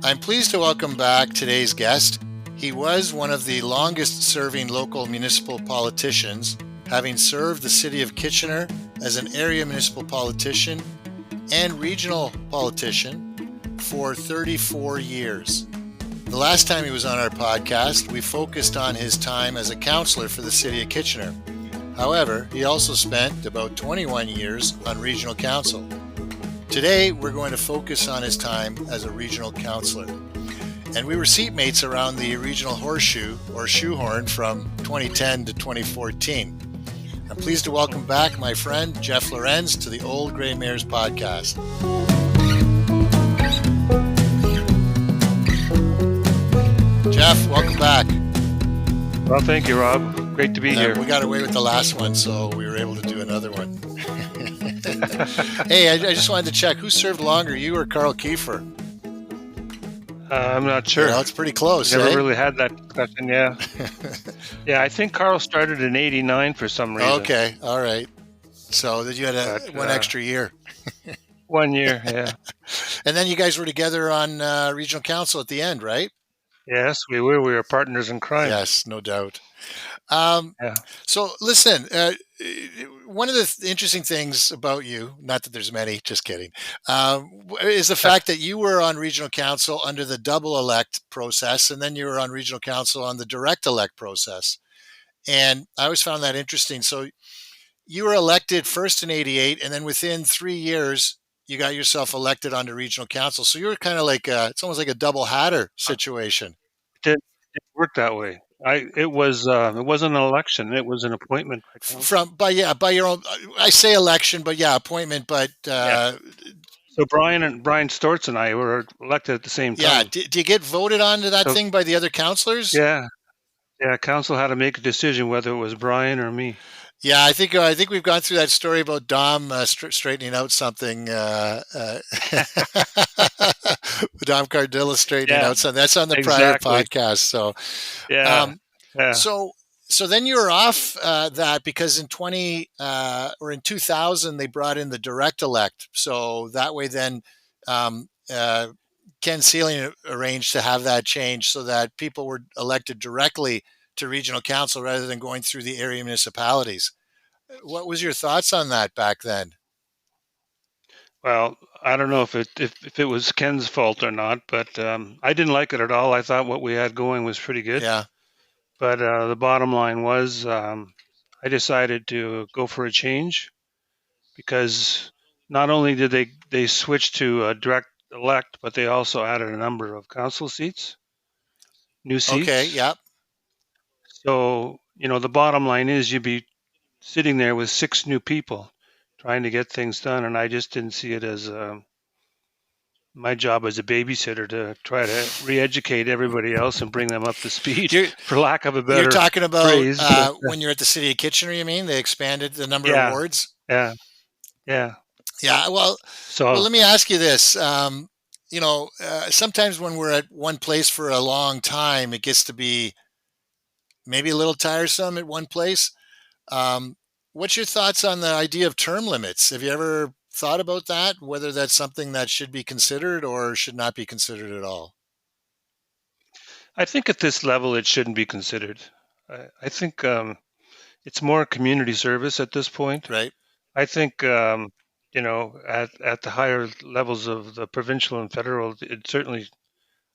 I'm pleased to welcome back today's guest. He was one of the longest-serving local municipal politicians, having served the city of Kitchener as an area municipal politician and regional politician for 34 years. The last time he was on our podcast, we focused on his time as a councillor for the city of Kitchener. However, he also spent about 21 years on regional council. Today, we're going to focus on his time as a regional councillor. And we were seatmates around the regional horseshoe or shoehorn from 2010 to 2014. I'm pleased to welcome back my friend Geoff Lorentz to the Old Grey Mares podcast. Geoff, welcome back. Well, thank you, Rob. Great to be here. We got away with the last one, so we were able to do another one. Hey, I just wanted to check, who served longer, you or Carl Kiefer? I'm not sure. You know, it's pretty close. Never really had that discussion, yeah. Yeah, I think Carl started in 89 for some reason. Okay, all right. So that you had one extra year. 1 year, yeah. And then you guys were together on regional council at the end, right? Yes, we were. We were partners in crime. Yes, no doubt. Yeah. So listen, one of the interesting things about you, not that there's many, just kidding, is the fact that you were on regional council under the double elect process, and then you were on regional council on the direct elect process. And I always found that interesting. So you were elected first in 88, and then within 3 years, you got yourself elected onto regional council. So you were kind of like it's almost like a double hatter situation. It worked that way. It wasn't an election. It was an appointment. By your own. I say election, but yeah, appointment. But So Brian Stortz and I were elected at the same time. Yeah. Do you get voted onto that thing by the other councillors? Yeah. Council had to make a decision whether it was Brian or me. Yeah, I think we've gone through that story about Dom straightening out something. Dom Cardilla straightening out something. That's on the prior podcast. So, So then you were off that because in 2000 they brought in the direct elect. So that way then Ken Sealing arranged to have that change so that people were elected directly to regional council rather than going through the area municipalities. What was your thoughts on that back then? Well, I don't know if it was Ken's fault or not, but I didn't like it at all. I thought what we had going was pretty good. Yeah. But the bottom line was I decided to go for a change because not only did they switch to a direct elect, but they also added a number of council seats, new seats. Okay, yep. So, the bottom line is you'd be sitting there with 6 new people trying to get things done, and I just didn't see it as my job as a babysitter to try to re-educate everybody else and bring them up to speed, for lack of a better phrase. You're talking about when you're at the city of Kitchener, you mean? They expanded the number of wards? Yeah. Well, let me ask you this. Sometimes when we're at one place for a long time, it gets to be maybe a little tiresome at one place. What's your thoughts on the idea of term limits? Have you ever thought about that, whether that's something that should be considered or should not be considered at all? I think at this level, it shouldn't be considered. I think it's more community service at this point. Right. I think, at the higher levels of the provincial and federal, it certainly,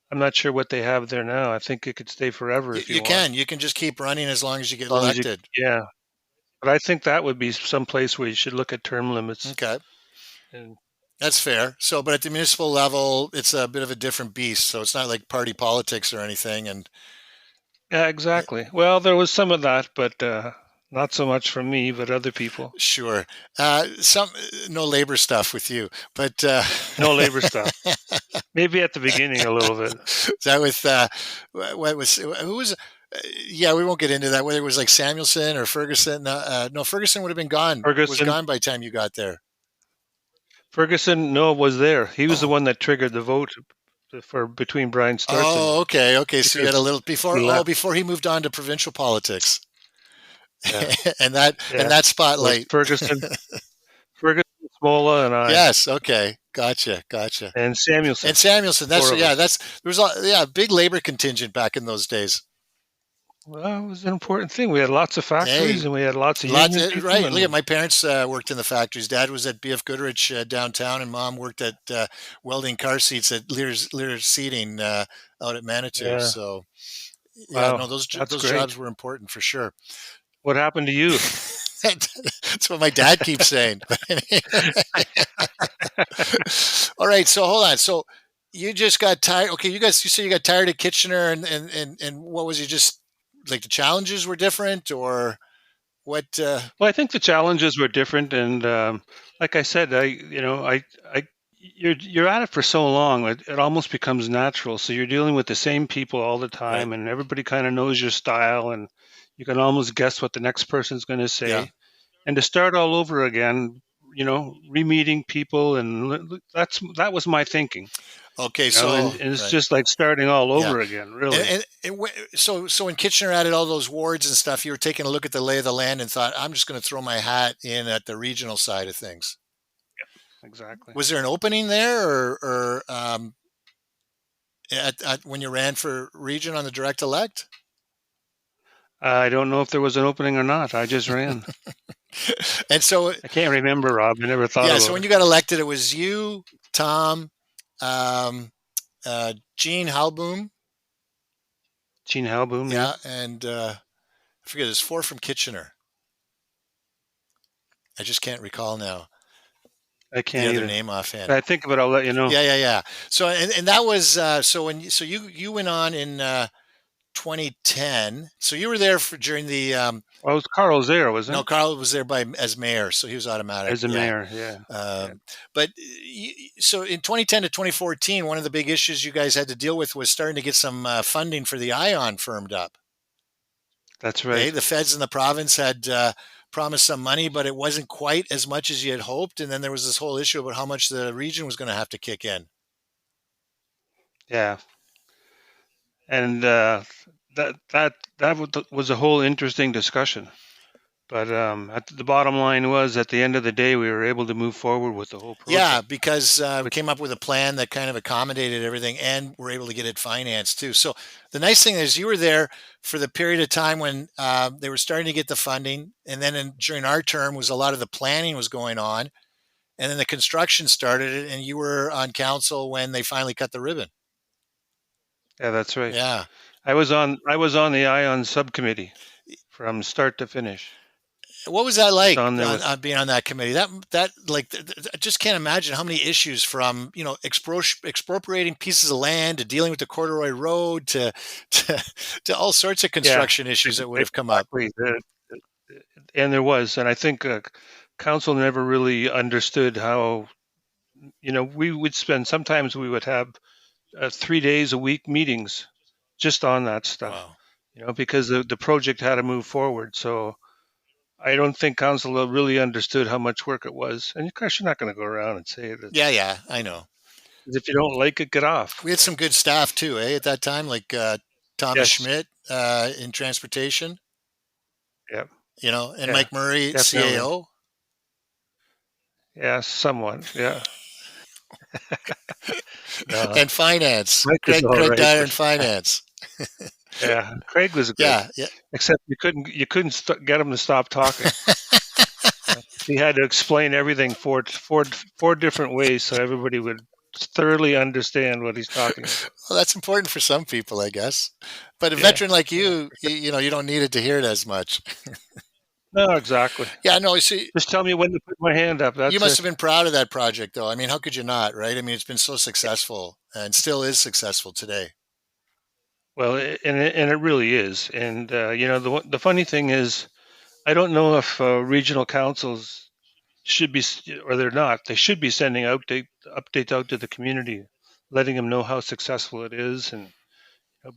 I'm not sure what they have there now. I think it could stay forever if you want. You can just keep running as long as you get elected. Yeah. But I think that would be some place where you should look at term limits. Okay. That's fair. So, but at the municipal level, it's a bit of a different beast. So it's not like party politics or anything. Yeah, exactly. Well, there was some of that, but not so much from me, but other people. Sure. No labor stuff with you, but no labor stuff. Maybe at the beginning a little bit. Is that with who was? Yeah, we won't get into that. Whether it was like Samuelson or Ferguson. No, Ferguson would have been gone. Was gone by the time you got there. Ferguson, was there. He was the one that triggered the vote between Brian Stortz. Oh, okay. So you had a little before he moved on to provincial politics. Yeah. and that spotlight. Ferguson Smola and I Yes. Okay. Gotcha. Gotcha. and And Samuelson, Samuelson. That's four of yeah. us. That's there was a big labor contingent back in those days. Well, it was an important thing. We had lots of Hey, factories and we had lots of lots union people, right. Look at and my parents worked in the factories. Dad was at BF Goodrich downtown, and mom worked at welding car seats at Lear's Seating out at Manitou. yeah, So yeah, no, wow, that's those great. jobs were important for sure. What happened to you? That's what my dad keeps saying. All right, so hold on. So you just got tired. Okay, you say you got tired of Kitchener, and what was you just like? The challenges were different, or what? Well, I think the challenges were different, and like I said, you're at it for so long, it almost becomes natural. So you're dealing with the same people all the Right. time, and everybody kind of knows your style, and you can almost guess what the next person's going to Yeah. say. And to start all over again, re-meeting people, and that was my thinking, Okay. and, So and it's right. just like starting all Yeah. over again, really. So when Kitchener added all those wards and stuff, you were taking a look at the lay of the land and thought, I'm just going to throw my hat in at the regional side of things. Exactly. Was there an opening there, or at when you ran for region on the direct elect? I don't know if there was an opening or not. I just ran. And so I can't remember, Rob. I never thought yeah, so about when it. you got elected, it was you, Tom, um, Gene Halboom, Gene Halboom, yeah. yeah, and I forget. There's four from Kitchener. I just can't recall now I the can't other either. name If offhand. I think of it, I'll let you know. Yeah, yeah, yeah. So and that was so you went on in 2010. So you were there for during the Well, it was Carl's there, no, wasn't it? Carl was there by as mayor, so he was automatic. As a Yeah. mayor, yeah. Yeah, But so in 2010 to 2014, one of the big issues you guys had to deal with was starting to get some funding for the ION firmed up. that's Okay, right. the feds in the province had promised some money, but it wasn't quite as much as you had hoped. And then there was this whole issue about how much the region was going to have to kick in. Yeah, and that was a whole interesting discussion. But the bottom line was, at the end of the day, we were able to move forward with the whole Yeah, project. because we came up with a plan that kind of accommodated everything, and we're able to get it financed too. So the nice thing is you were there for the period of time when they were starting to get the funding, and then during our term was a lot of the planning was going on, and then the construction started, and you were on council when they finally cut the ribbon. Yeah, that's right. Yeah. I was on the ION subcommittee from start to finish. What was that I was like on there with on being on that committee? That like I just can't imagine how many issues from expropriating pieces of land to dealing with the corduroy road to to all sorts of yeah, construction issues that would have come up. exactly. And there was, and I think council never really understood how, we would spend, sometimes we would have 3 days a week meetings just on that stuff, Wow. because the project had to move forward. So I don't think council really understood how much work it was. And of course, you're not going to go around and say that, Yeah, yeah, I know. 'cause if you don't like it, get off. We had some good staff too, at that time, like Thomas Yes. Schmidt in transportation, Yeah. and Yeah. Mike Murray, Definitely. CAO, Yeah. Somewhat. Yeah. No, and finance. Mike was all Craig right, Dyer in but finance. yeah, Craig was good. Yeah, yeah. Except you couldn't get him to stop talking. He had to explain everything four different ways so everybody would thoroughly understand what he's talking about. Well, that's important for some people, I guess. But a Yeah, veteran like yeah. you don't need it to hear it as much. No, exactly. Yeah, no, see, Just tell me when to put my hand up. you That's must have it. been proud of that project, though. I mean, how could you not, right? I mean, it's been so successful and still is successful today. Well, and it really is. And the funny thing is, I don't know if regional councils should be, or they're not. They should be sending updates out to the community, letting them know how successful it is, and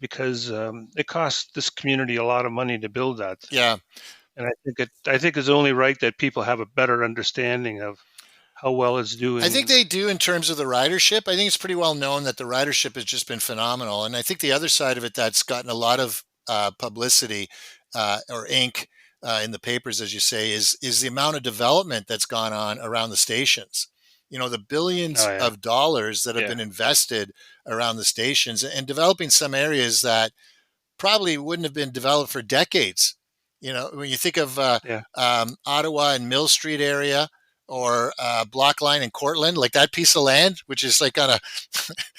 because it costs this community a lot of money to build that thing. Yeah, And I think it's only right that people have a better understanding of how well it's I doing. think And they do in terms of the ridership. I think it's pretty well known that the ridership has just been phenomenal. And I think the other side of it that's gotten a lot of publicity or ink in the papers, as you say, is the amount of development that's gone on around the stations. The billions Oh yeah. of dollars that have Yeah. been invested around the stations and developing some areas that probably wouldn't have been developed for decades. When you think of Yeah. Ottawa and Mill Street area, or Block Line in Cortland, like that piece of land, which is like on a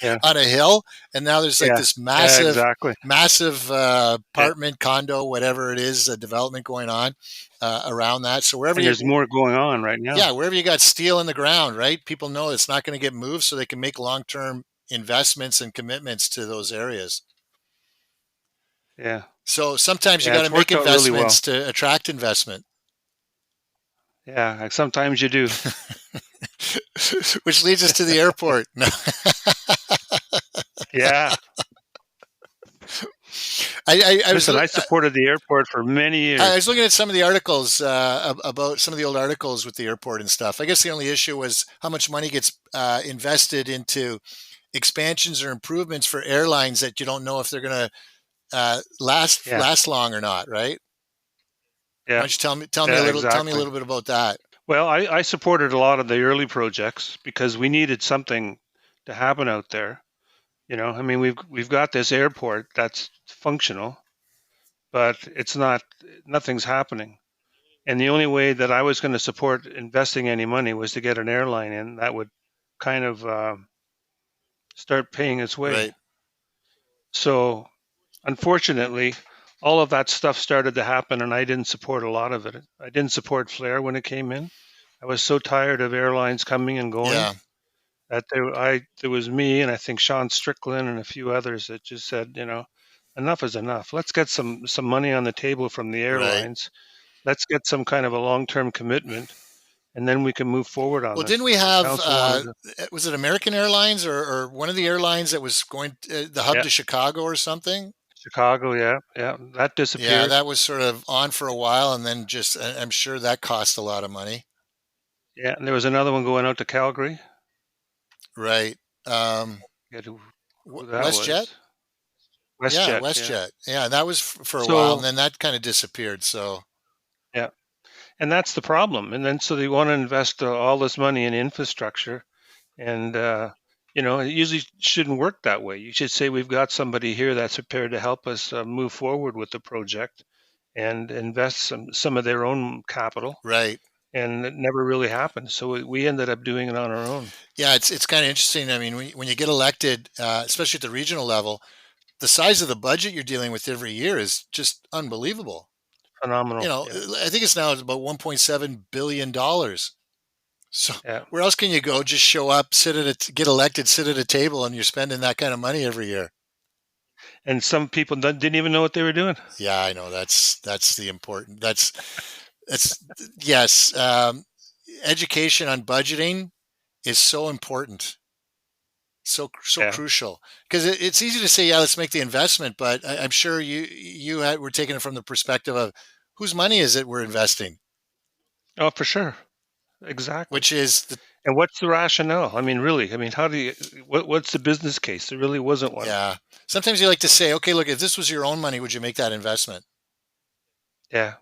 Yeah. on a hill, and now there's like Yeah. this Yeah. massive, Exactly. massive Yeah. apartment, condo, whatever it is, development going on around that. So wherever And you, there's more going on right now. yeah, wherever you got steel in the ground, right? People know it's not going to get moved, so they can make long-term investments and commitments to those areas. Yeah. So sometimes you Yeah. got to It's make worked out really well. investments to attract investment, Yeah. Like sometimes you do. which leads us to the airport. No. Yeah. I was Listen, I supported the airport for many I years. was looking at some of the articles about some of the old articles with the airport and stuff. I guess the only issue was how much money gets invested into expansions or improvements for airlines that you don't know if they're going to Yeah. last long or not, right? Why Yeah. don't you tell me a Yeah. little Exactly. bit about that? Well, I supported a lot of the early projects because we needed something to happen out there. I mean, we've got this airport that's functional, but it's not. Nothing's happening. And the only way that I was going to support investing any money was to get an airline in that would kind of start paying its way. Right. So, unfortunately, all of that stuff started to happen, and I didn't support a lot of it. I didn't support Flair when it came in. I was so tired of airlines coming and going Yeah. that there was me and I think Sean Strickland and a few others that just said, enough is enough. Let's get some money on the table from the Right. airlines. Let's get some kind of a long-term commitment, and then we can move forward on Well, this. didn't we And the have council wanted to, was it American Airlines or one of the airlines that was going the hub yeah, to Chicago or something? Chicago, yeah, yeah, that Yeah, disappeared. that was sort of on for a while, and then just I'm sure that cost a lot of money. Yeah, and there was another one going out to Calgary. Right. Forget who that WestJet? was. Yeah, WestJet, yeah. WestJet. Yeah, that was for a while, and So then that kind of disappeared. So, yeah, and that's the problem. And then so they want to invest all this money in infrastructure, and it usually shouldn't work that way. You should say we've got somebody here that's prepared to help us move forward with the project and invest some of their own capital, right. and it never really happened. So we ended up doing it on our own. Yeah, it's kind of interesting. I mean, when you get elected, especially at the regional level, the size of the budget you're dealing with every year is just unbelievable. Phenomenal. Yeah, I think it's now about $1.7 billion. So yeah. where else can you go? Just show up, get elected, sit at a table, and you're spending that kind of money every year. And some people didn't even know what they were doing. Yeah, I know. That's the important. That's yes. Education on budgeting is so important, so Yeah. crucial, because it's easy to say, yeah, let's make the investment, but I'm sure we're taking it from the perspective of whose money is it we're investing, Oh, for sure. Exactly. which is the And what's the rationale? I mean, really, I mean, how do you, what's the business case? There really wasn't one. yeah. Sometimes you like to say, okay, look, if this was your own money, would you make that investment? Yeah.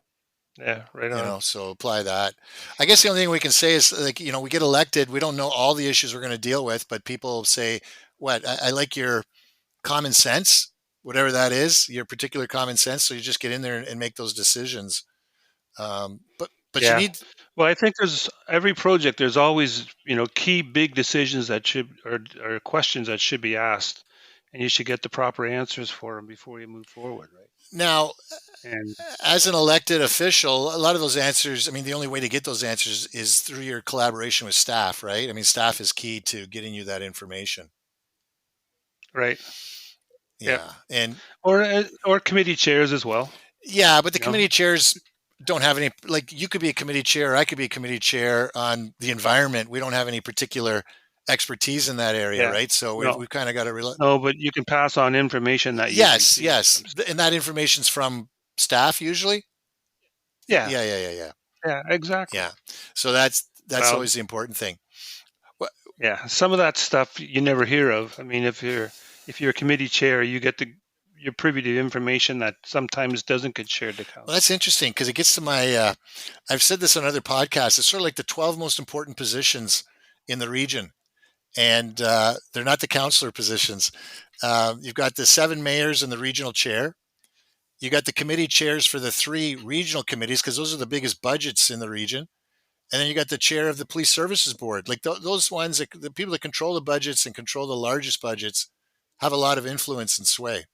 Yeah. Right on. So apply that. I guess the only thing we can say is, like, we get elected, we don't know all the issues we're going to deal with, but people say, what, I like your common sense, whatever that is, your particular common sense. So you just get in there and make those decisions. But you Yeah. need, Well, I think there's every project, there's always, key big decisions that or questions that should be asked, and you should get the proper answers for them before you move forward, right? now, And as an elected official, a lot of those answers, I mean, the only way to get those answers is through your collaboration with staff, right? I mean, staff is key to getting you that information. right. Yeah. Yeah. And Or committee chairs as well, yeah, but the you know. committee chairs don't have any, like, you could be a committee chair, I could be a committee chair on the environment. We don't have any particular expertise in that area, Yeah. right? So No. we've kind of got to rely. No, but you can pass on information that you've Yes, received yes. from And that information's from staff usually. Yeah. Yeah, yeah, yeah, yeah. Yeah, exactly. Yeah. So that's Well, always the important thing. Wha- yeah, some of that stuff you never hear of. I mean, if you're a committee chair, you're privy to information that sometimes doesn't get shared to Well, council. that's interesting because it gets to my. I've said this on other podcasts. It's sort of like the 12 most important positions in the region, and they're not the councillor positions. You've got the 7 mayors and the regional chair. You got the committee chairs for the 3 regional committees because those are the biggest budgets in the region. And then you got the chair of the police services board. Like those ones, the people that control the budgets and control the largest budgets, have a lot of influence and sway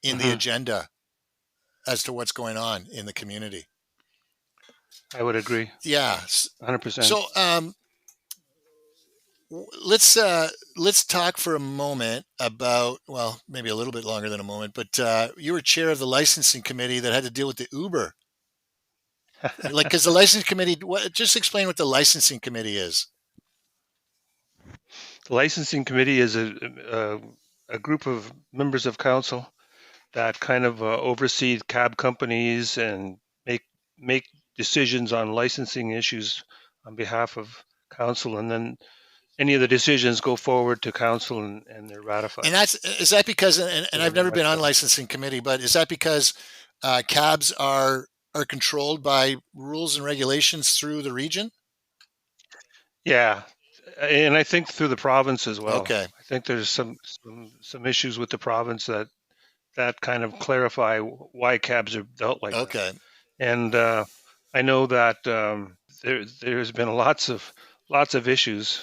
in the Hmm. agenda as to what's going on in the community. I would agree. Yeah. 100%. So let's talk for a moment about, well, maybe a little bit longer than a moment, but you were chair of the licensing committee that had to deal with the Uber. Like, because the licensing committee, just explain what the licensing committee is. The licensing committee is a group of members of council that kind of oversee cab companies and make decisions on licensing issues on behalf of council, and then any of the decisions go forward to council and they're ratified. And is that because, and I've never been on Nutshell. licensing committee, but is that because cabs are controlled by rules and regulations through the region? Yeah, and I think through the province as well. Okay. I think there's some issues with the province that kind of clarify why cabs are dealt like that. Okay. And I know that there's been lots of issues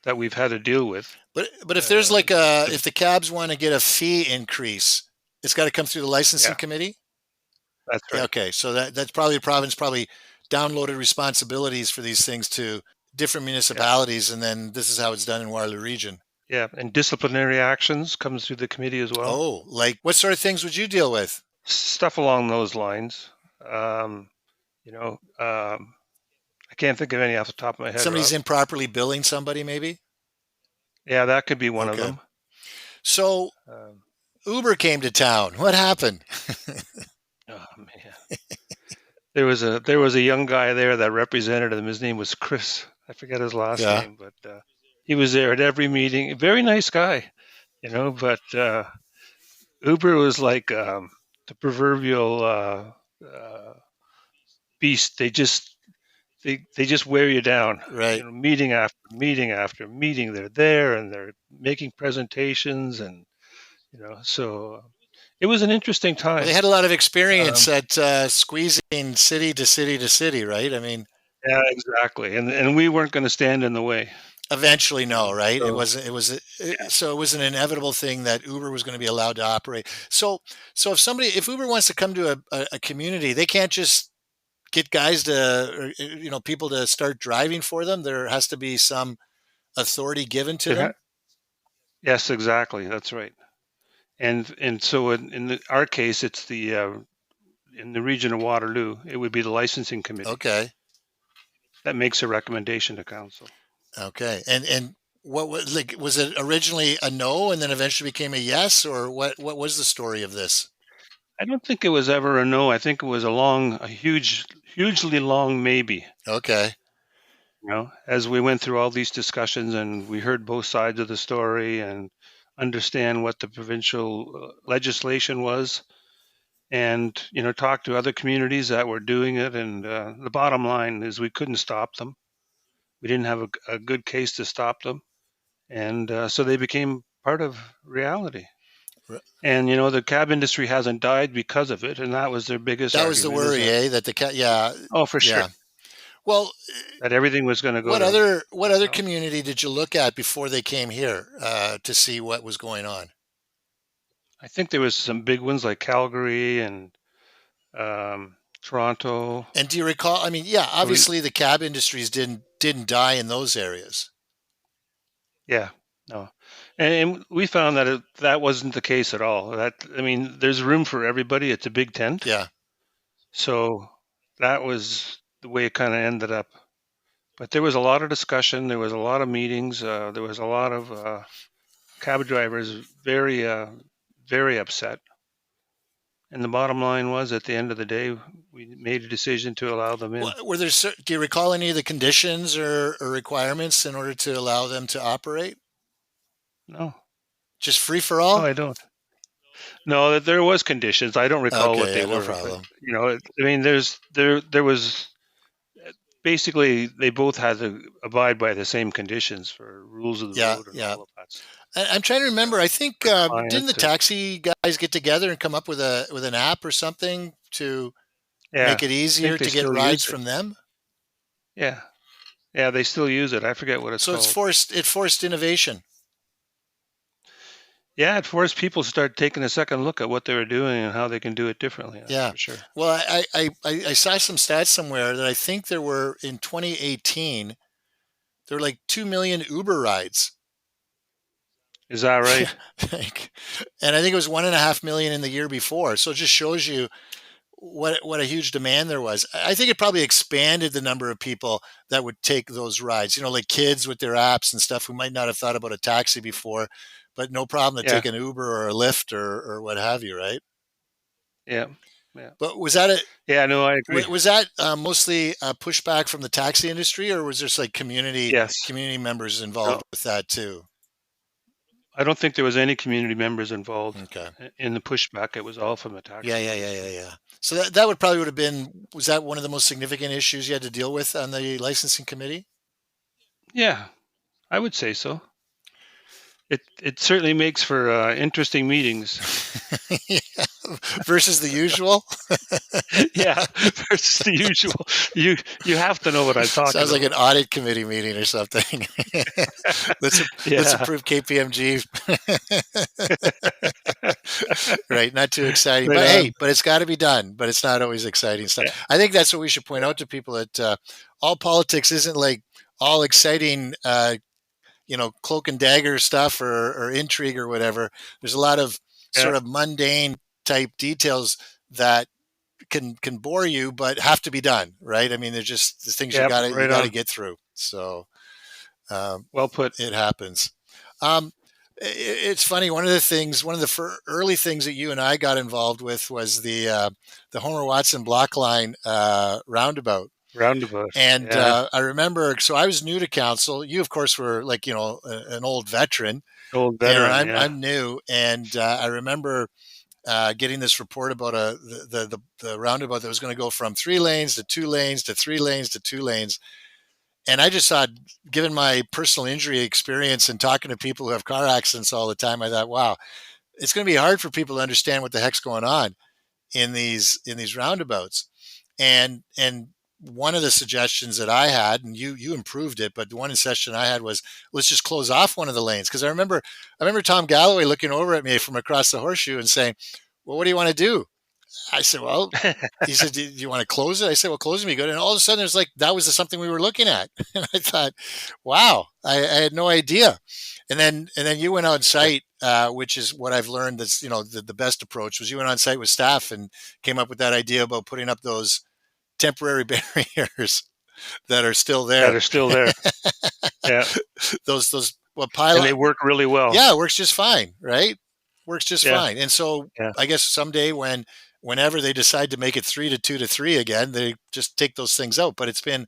that we've had to deal with. But if there's like if the cabs want to get a fee increase, it's got to come through the licensing Yeah, committee. that's Yeah, right. okay, so that's probably the province probably downloaded responsibilities for these things to different Yeah, municipalities, and then this is how it's done in Waterloo Region. yeah, and disciplinary actions comes through the committee as well. Oh, like what sort of things would you deal with? Stuff along those lines. Um, you know, I can't think of any off the top of my head, Somebody's Rob. improperly billing somebody, maybe? Yeah, that could be one of Okay. them. So Um, Uber came to town. What happened? oh man, there was a young guy there that represented him. His name was Chris. I forget his last Yeah, name, but he was there at every meeting. Very nice guy, But Uber was like the proverbial beast. They just wear you down. right. Meeting after meeting after meeting, they're there and they're making presentations, and so it was an interesting Well, they time. had a lot of experience Um, at squeezing city to city to city, right? I mean, yeah, exactly, and we weren't going to stand in the way. eventually, no, right? It So was yeah, so it was an inevitable thing that Uber was going to be allowed to operate. So if Uber wants to come to a community, they can't just get guys to, or, people to start driving for them. There has to be some authority given to there them. yes, exactly, that's right. And so in our case, it's the in the region of Waterloo, it would be the licensing committee Okay. that makes a recommendation to council. Okay. And what was it originally a no and then eventually became a yes, or what was the story of this? I don't think it was ever a no. I think it was hugely long maybe. Okay. As we went through all these discussions and we heard both sides of the story and understand what the provincial legislation was, and talk to other communities that were doing it. And the bottom line is we couldn't stop them. We didn't have a good case to stop them, and so they became part of reality. R- And the cab industry hasn't died because of it, and that was their biggest That was the argument, is worry, that, eh? That the cat, yeah, oh, for sure, yeah. Well, that everything was going to go what to other what the other council. community did you look at before they came here to see what was going on? I think there was some big ones like Calgary and Toronto. And do you recall? I mean, yeah, So obviously the cab industries didn't die in those areas. yeah, no, and we found that that wasn't the case at all. There's room for everybody. It's a big tent, Yeah. so that was the way it kind of ended up. But there was a lot of discussion. There was a lot of meetings. There was a lot of cab drivers very upset. And the bottom line was, at the end of the day, we made a decision to allow them in. Were there? Do you recall any of the conditions or requirements in order to allow them to operate? No, Just free for no, all? I don't. No, there was conditions. I don't recall what Okay, they yeah, no were, but problem. I mean, there was basically they both had to abide by the same conditions for rules of the Yeah, road and yeah. all of that stuff. I'm trying to remember. I think For didn't the clients, and taxi guys get together and come up with an app or something to yeah, make it I think easier they to get still rides use it. from them? Yeah, yeah, they still use it. I forget what it's So called. it forced innovation. Yeah, it forced people to start taking a second look at what they were doing and how they can do it differently. That's Yeah. for sure. Well, I saw some stats somewhere that I think there were in 2018 there were like 2 million Uber rides. Is that Yeah, right? like, and I think it was 1.5 million in the year before. So it just shows you what a huge demand there was. I think it probably expanded the number of people that would take those rides. Like kids with their apps and stuff who might not have thought about a taxi before, but no problem to Yeah, take an Uber or a Lyft or what have you, right? yeah, yeah, But was that yeah. No, I agree. was that mostly pushback from the taxi industry, or was there like Yes. community members No, involved with that too? I don't think there was any community members involved Okay. in the pushback. It was all from the Yeah, taxi yeah, yeah, yeah, industry. yeah. So that would have been, was that one of the most significant issues you had to deal with on the licensing committee? Yeah, I would say so. It certainly makes for interesting meetings. Yeah. Versus the usual. Yeah, versus the usual. You have to know what I'm talking Sounds like an about. audit committee meeting or something. Let's Yeah, approve KPMG. Right, not too exciting, right but on. hey, but it's got to be done. But it's not always exciting stuff. Yeah, I think that's what we should point yeah, out to people, that all politics isn't like all exciting, cloak and dagger stuff or intrigue or whatever. There's a lot of yeah, sort of mundane type details that can bore you, but have to be done, right? I mean, they're just the things yeah. you Right got to on. get through. So um, Well put. it happens. Um, it's funny. One of the early things that you and I got involved with was the Homer Watson block line roundabout. Roundabout. And Yeah, I remember, so I was new to council. You, of course, were like an old veteran, old and veteran. Yeah, I'm new. And I remember getting this report about the roundabout that was going to go from 3 lanes to 2 lanes to 3 lanes to 2 lanes. And I just thought, given my personal injury experience and talking to people who have car accidents all the time, I thought, wow, it's going to be hard for people to understand what the heck's going on in these roundabouts. And one of the suggestions that I had, and you improved it, but the one suggestion I had was, let's just close off one of the lanes. Because I remember Tom Galloway looking over at me from across the horseshoe and saying, well, what do you want to do? I said, well, he said, do you want to close it? I said, well, close it be good. And all of a sudden, it was like that was something we were looking at, and I thought, wow, I had no idea. And then you went on yeah, site, which is what I've learned. That's the best approach was you went on site with staff and came up with that idea about putting up those temporary barriers that are still that there. are still there. Yeah, Those well and they pylon. work really well. Yeah, it works just fine, right? Works just Yeah, fine. And so yeah. I guess someday whenever they decide to make it 3 to 2 to 3 again, they just take those things out. But it's been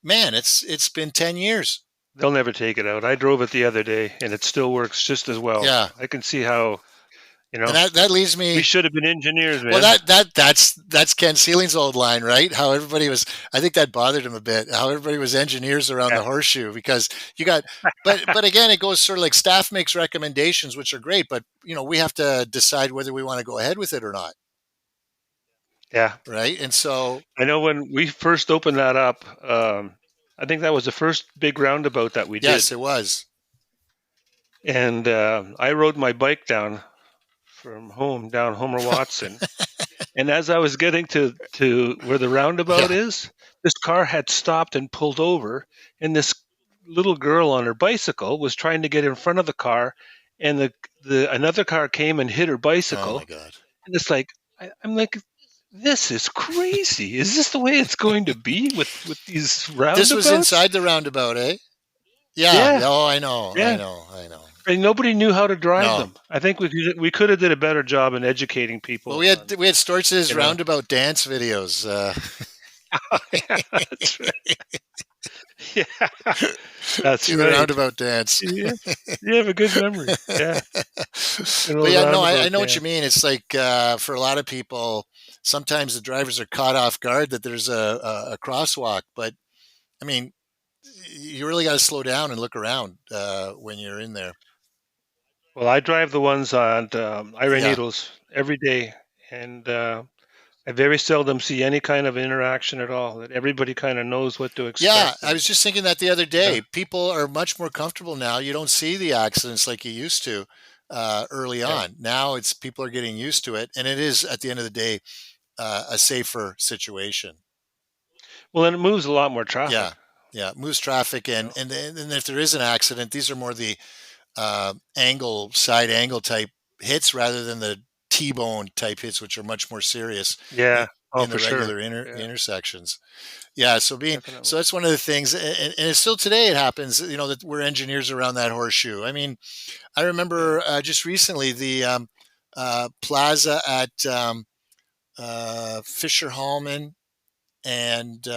10 years. They'll never take it out. I drove it the other day, and it still works just as well. Yeah, I can see how you and know that leaves we me. should have been engineers, Well, man. that's Ken Seeling's old line, right? How everybody was. I think that bothered him a bit. How everybody was engineers around Yeah, the horseshoe because you got. But again, it goes sort of like staff makes recommendations, which are great, but we have to decide whether we want to go ahead with it or not, yeah. right? And so I know when we first opened that up, I think that was the first big roundabout that we yes, did, it was. and I rode my bike down from home down Homer Watson, and as I was getting to where the roundabout Yeah. is, this car had stopped and pulled over, and this little girl on her bicycle was trying to get in front of the car, and the another car came and hit her Oh my bicycle, God. and it's like I'm like, this is crazy. Is this the way it's going to be with these This was roundabouts? inside the roundabout, eh? Yeah. Yeah, Yeah. Oh, I know. I yeah. know. I know. And nobody knew how to drive No. them. I think we could have did a better job in educating Well, people we on, had we had Storch's you know. roundabout dance videos. Yeah, that's right. Yeah, that's Do the right. roundabout dance. Yeah, you have a good memory. Yeah, an But old yeah, no, I roundabout know what you dance. mean. It's like for a lot of people, sometimes the drivers are caught off guard that there's a crosswalk. But I mean, you really got to slow down and look around when you're in there. Well, I drive the ones on Iron Yeah. Needles every day, and I very seldom see any kind of interaction at all. That everybody kind of knows what to Yeah, expect, I and was just thinking that the other you know, day. People are much more comfortable now. You don't see the accidents like you used to early yeah. on. Now it's people are getting used to it, and it is at the end of the day a safer situation. Well, and it moves a lot more traffic. Yeah, yeah, moves traffic, You and know. and if there is an accident, these are more the side angle type hits rather than the T-bone type hits, which are much more serious Yeah. Oh, in the for sure. regular Yeah, intersections. Yeah, so definitely. that's one of the things, and it's still today it happens. You know that we're engineers around that horseshoe. I mean, I Yeah. remember just recently the plaza at Fisher Hallman and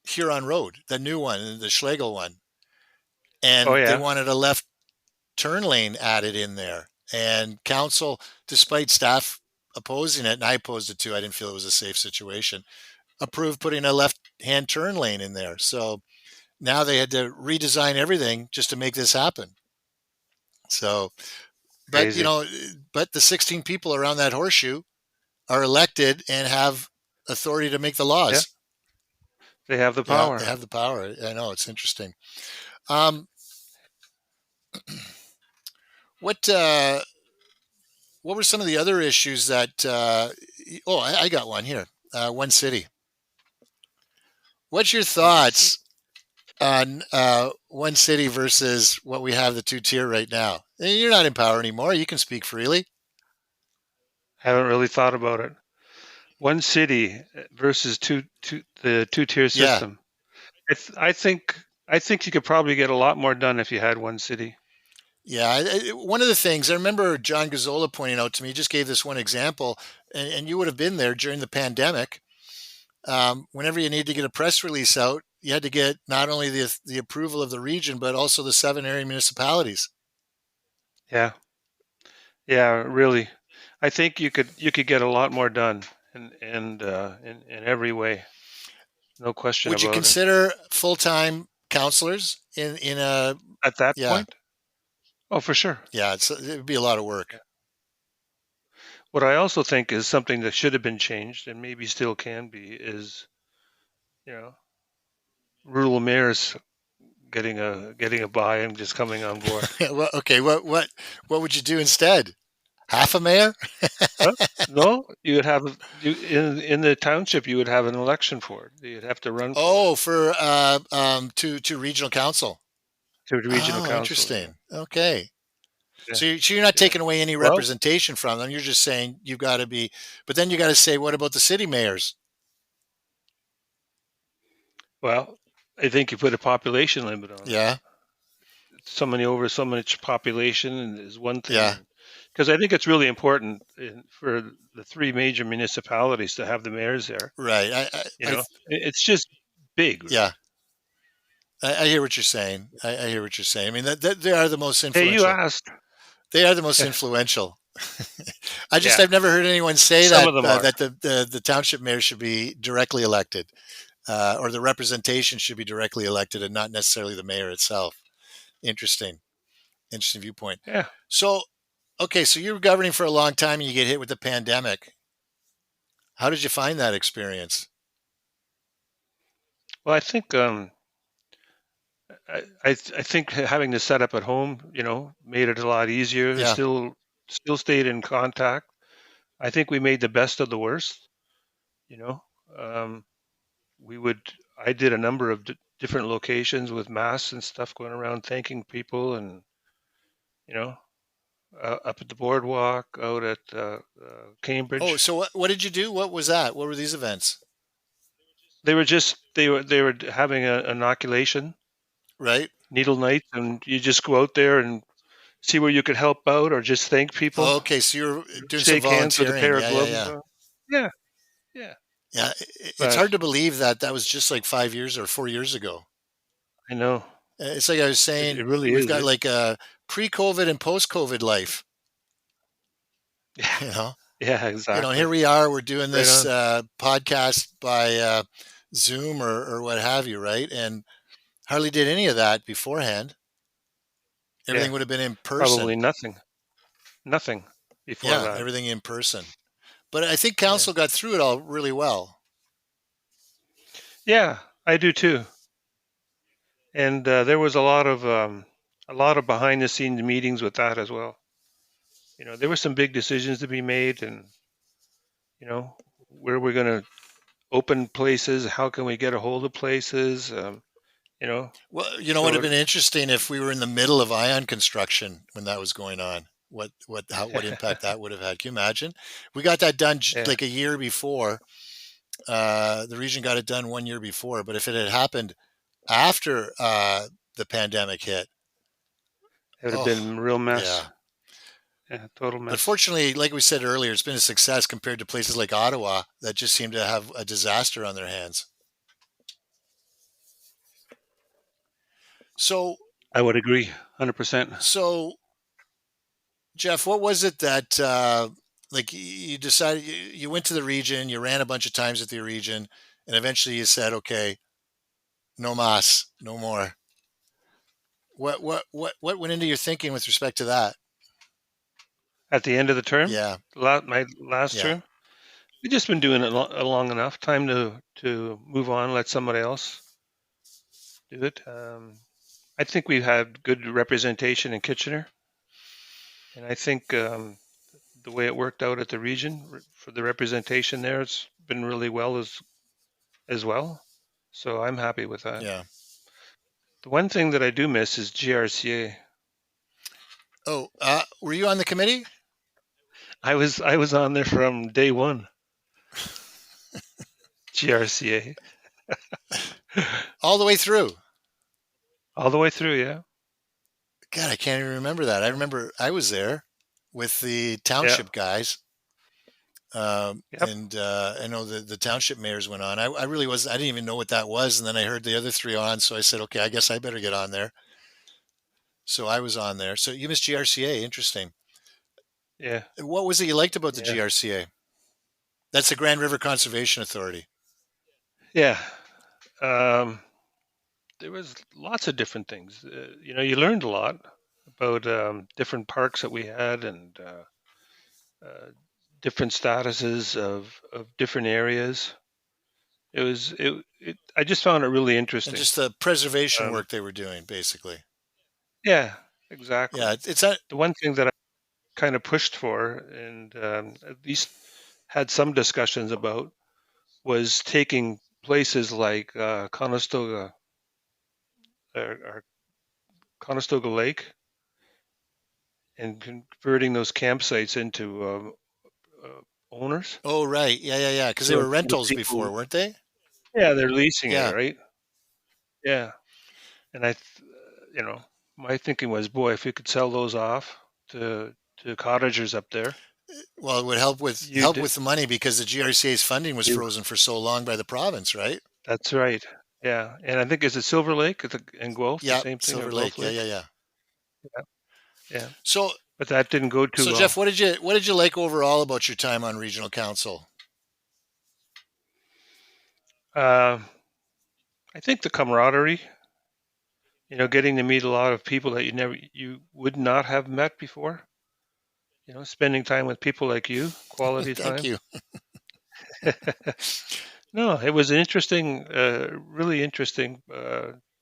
Huron Road, the new one, the Schlegel one, Oh, and they yeah. wanted a left turn lane added in there. And council, despite staff opposing it, and I opposed it too, I didn't feel it was a safe situation, approved putting a left hand turn lane in there. So now they had to redesign everything just to make this happen. So, but Crazy. but the 16 people around that horseshoe are elected and have authority to make the Yeah, laws. they have the Yeah, they power. have the power. I know it's interesting. Um, what what were some of the other issues that? Oh, I got one here. One city. What's your One city. thoughts on one city versus what we have the two tier right now? You're not in power anymore. You can speak freely. Haven't really thought about it. One city versus the two-tier Yeah, system. I, th- I think I think you could probably get a lot more done if you had one city. yeah. One of the things I remember John Gazzola pointing out to me, he just gave this one example, and you would have been there during the pandemic. Whenever you need to get a press release out, you had to get not only the approval of the region, but also the 7 area municipalities. Yeah, yeah, really. I think you could get a lot more done, in every way. No question Would you about it. consider full time counselors in a At that yeah point, oh, for sure. yeah it would be a lot of Yeah. work. What I also think is something that should have been changed and maybe still can be is, you know, rural mayors getting a buy and just coming on board. Well, okay, what would you do instead? Half a mayor? Huh? No, you would have in the township. You would have an election for it. You'd have to run for it Oh, for to regional council. to the regional Oh, council. Yeah, interesting. Okay. yeah, So you're not yeah. taking away any Well, representation from them. You're just saying you've got to be, but then you got to say, what about the city mayors? well, I think you put a population limit on it. Yeah, So many over so much population is one thing, yeah, and because I think it's really important for the three major municipalities to have the mayors there. right. It's just big. Yeah, I hear what you're saying. I hear what you're saying. I mean, that they are the most Hey, you influential. asked. They are the most Yeah, influential. yeah. I've never heard anyone say Some that of them are. that the township mayor should be directly elected, or the representation should be directly elected, and not necessarily the mayor itself. Interesting, interesting viewpoint. Yeah. So, okay, so you were governing for a long time, and you get hit with the pandemic. How did you find that experience? Well, I think I think having the setup at home, made it a lot easier. Yeah. Still stayed in contact. I think we made the best of the worst. You know, um, we would. I did a number of different locations with masks and stuff going around, thanking people, and you know, up at the boardwalk, out at Oh, Cambridge. so what did you do? What was that? What were these events? They were having an inoculation, Right. needle night, and you just go out there and see where you could help out or just thank people. Oh, okay, so you're doing some Shake hands with a volunteering. pair of Yeah, yeah, gloves yeah. on. Yeah, yeah. Yeah, it's But hard to believe that that was just like 5 years or 4 years ago. I know It's like I was it saying, really we've is. got like a pre-COVID and post-COVID life. Yeah, You know, yeah, here exactly. we are. We're doing Right this on. podcast by Zoom or what have you, right? And hardly did any of that beforehand. Yeah, Everything would have been in probably person. nothing before Yeah, that. everything in person. But I think Yeah, council got through it all really well. yeah, I do too. And there was a lot of behind the scenes meetings with that as well. There were some big decisions to be made, and you know, where we're going to open places, how can we get a hold of places, you know. Well, it would So have been interesting if we were in the middle of ion construction when that was going on. What impact that would have had? Can you imagine? We got that done yeah, like a year before. The region got it done 1 year before, but if it had happened after the pandemic hit, it would have oh been a real mess. yeah. Yeah, total But mess. fortunately, like we said earlier, it's been a success compared to places like Ottawa that just seem to have a disaster on their hands. So, I would agree, 100%. so Geoff, what was it that like you decided you went to the region, you ran a bunch of times at the region, and eventually you said, okay, no mas, no more. What went into your thinking with respect to that? At the end of the term, Yeah, my last yeah. term, we've just been doing it long enough. Time to move on. Let somebody else do it. I think we've had good representation in Kitchener, and I think the way it worked out at the region for the representation there, it's been really well as well. So I'm happy with that. Yeah. The one thing that I do miss is GRCA. Oh, were you on the committee I was on there from day one. GRCA all the way through? all the way through. Yeah, God, I can't even remember that. I remember I was there with the yeah, township guys. yep, And I know the township mayors went on. I really was. I didn't even know what that was, and then I heard the other three on. So I said, okay, I guess I better get on there. So I was on there. So you missed GRCA. Interesting. yeah, What was it you liked about the yeah, GRCA? That's the Grand River Conservation Authority. yeah. Um, there was lots of different things. You learned a lot about different parks that we had and uh, different statuses of different areas. I just found it really And interesting. just the preservation Um, work they were doing, basically. yeah, Yeah, exactly. it's not. The one thing that I kind of pushed for and at least had some discussions about was taking places like or Conestoga Lake and converting those campsites into owners. Oh, right. Yeah, yeah, yeah. Because they So were instead of rentals before, people, weren't they? yeah, they're leasing it, Yeah. right? Yeah, and my thinking was, boy, if we could sell those off to cottagers up there, Well, it would help you'd with the money because the GRCA's funding was you, frozen for so long by the province, right? that's right. Yeah, and I think is it Silver Lake and Guelph the Yeah, same thing or Silver Guelph Lake. Yeah, Lake? yeah, yeah. Yeah, yeah, So, but that didn't go too so Geoff, well. what did you like overall about your time on regional council? Uh, I think the camaraderie, getting to meet a lot of people that you would not have met before. Spending time with people like you, quality Thank time. you. No, it was an interesting, really interesting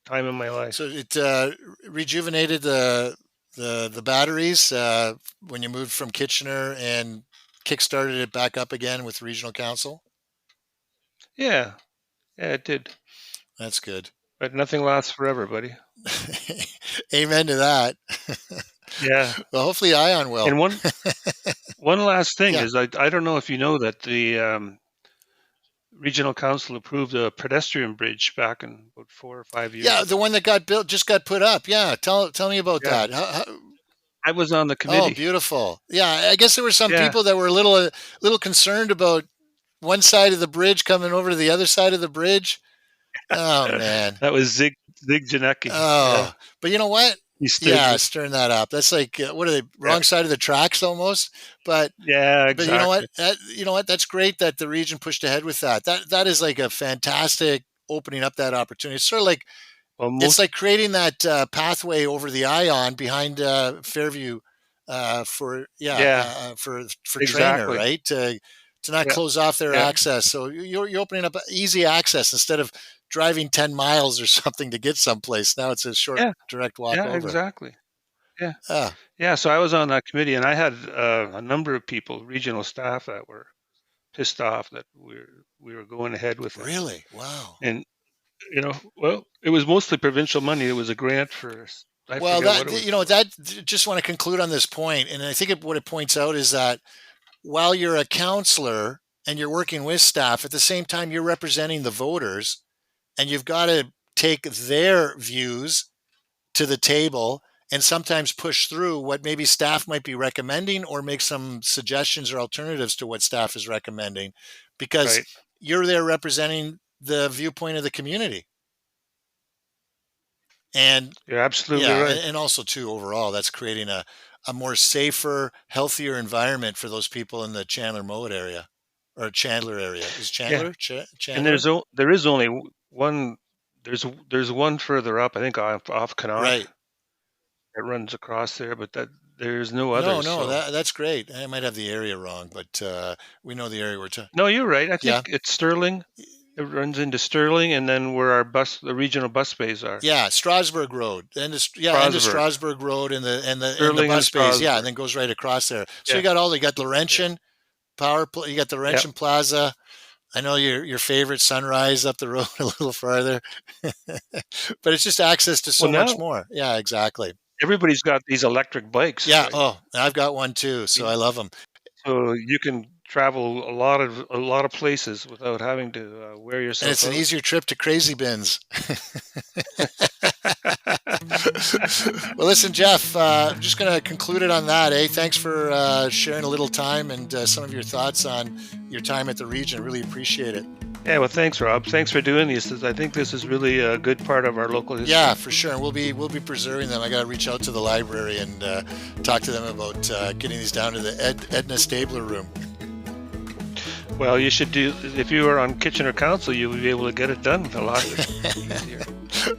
time in my So life. it rejuvenated the batteries when you moved from Kitchener and kickstarted it back up again with regional council. Yeah, yeah, it did. That's good. But nothing lasts forever, buddy. Amen to that. Yeah. Well, hopefully Ion will. And one last thing Yeah. is I don't know if you know that the regional council approved a pedestrian bridge back in about 4 or 5 years Yeah, the ago. one that got built just got put up. Yeah, tell me about Yeah, that. I was on the Oh, committee. beautiful. Yeah, I guess there were some Yeah, people that were a little concerned about one side of the bridge coming over to the other side of the bridge. Oh man. That was Zig Janecki. Oh, Yeah, but you know what? he stirred Yeah, me. stirring that up. That's like what are they? Yeah, Wrong side of the tracks almost. But yeah, you know what? exactly. You know what? That's great that the region pushed ahead with that. That is like a fantastic opening up that opportunity. It's sort of like Well, it's most, like creating that pathway over the Ion behind Fairview for yeah, for Trainer, exactly. right? To not Yeah, close off their yeah, access. So you're opening up easy access instead of driving 10 miles or something to get someplace. Now it's a short yeah, direct walk yeah, over. exactly. Yeah, Ah, yeah. So I was on that committee, and I had a number of people, regional staff, that were pissed off that we were going ahead with it. really? Wow. And well, it was mostly provincial money. It was a grant for, I Well, forget what it was for. that just want to conclude on this point, and I think what it points out is that while you're a counselor and you're working with staff, at the same time you're representing the voters, and you've got to take their views to the table and sometimes push through what maybe staff might be recommending or make some suggestions or alternatives to what staff is recommending because Right. you're there representing the viewpoint of the community. And You're absolutely yeah, right. and also too overall that's creating a more safer, healthier environment for those people in the Chandler Mowat area or Chandler area. Is Yeah. Chandler And Chandler? there is only one. There's one further up. I think off Connaught Right. that runs across there, but there's no No, others. no, So that's great. I might have the area wrong, but we know the area we're talking. no, you're right. I think Yeah, it's Sterling. It runs into Sterling, and then where the regional bus bays are. yeah, Strasburg Road, end of Strasbourg, Strasburg Road, and the Sterling and bus bays, yeah, and Strasbourg. then goes right across there. So Yeah, you got the yeah, Laurentian you got the yeah. Laurentian Plaza. I know your favorite Sunrise up the road a little farther, but it's just access to Well, so much now more. Yeah, exactly. everybody's got these electric bikes, Yeah. right? Oh, I've got one too, so I love them. So you can travel a lot of places without having to wear And yourself it's an out. easier trip to Crazy Bins. Well, listen, Geoff, I'm just going to conclude it on that. Thanks for sharing a little time and some of your thoughts on your time at the region. Really appreciate it. Yeah, well, thanks, Rob. Thanks for doing these. I think this is really a good part of our local Yeah, history. for sure. And we'll be preserving them. I got to reach out to the library and talk to them about getting these down to the Edna Stabler room. Well, you should do, if you were on Kitchener Council, you would be able to get it done a lot easier.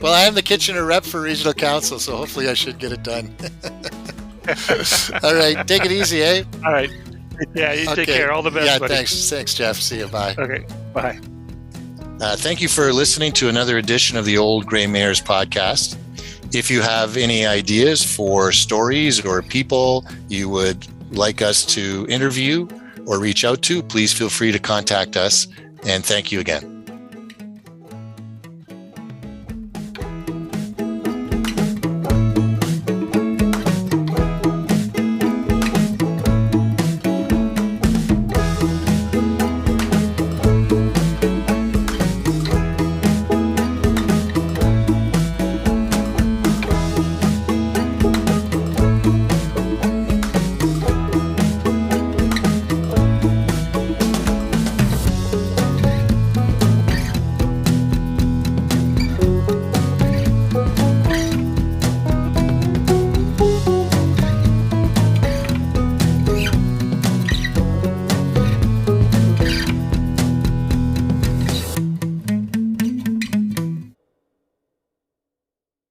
Well, I am the Kitchener rep for regional council, so hopefully I should get it done. All right, take it easy, eh? All right. Yeah, you take care. All the best, Yeah, buddy. thanks, Geoff. See you. Bye. Okay, bye. Thank you for listening to another edition of the Old Grey Mayors podcast. If you have any ideas for stories or people you would like us to interview or reach out to, please feel free to contact us. And thank you again.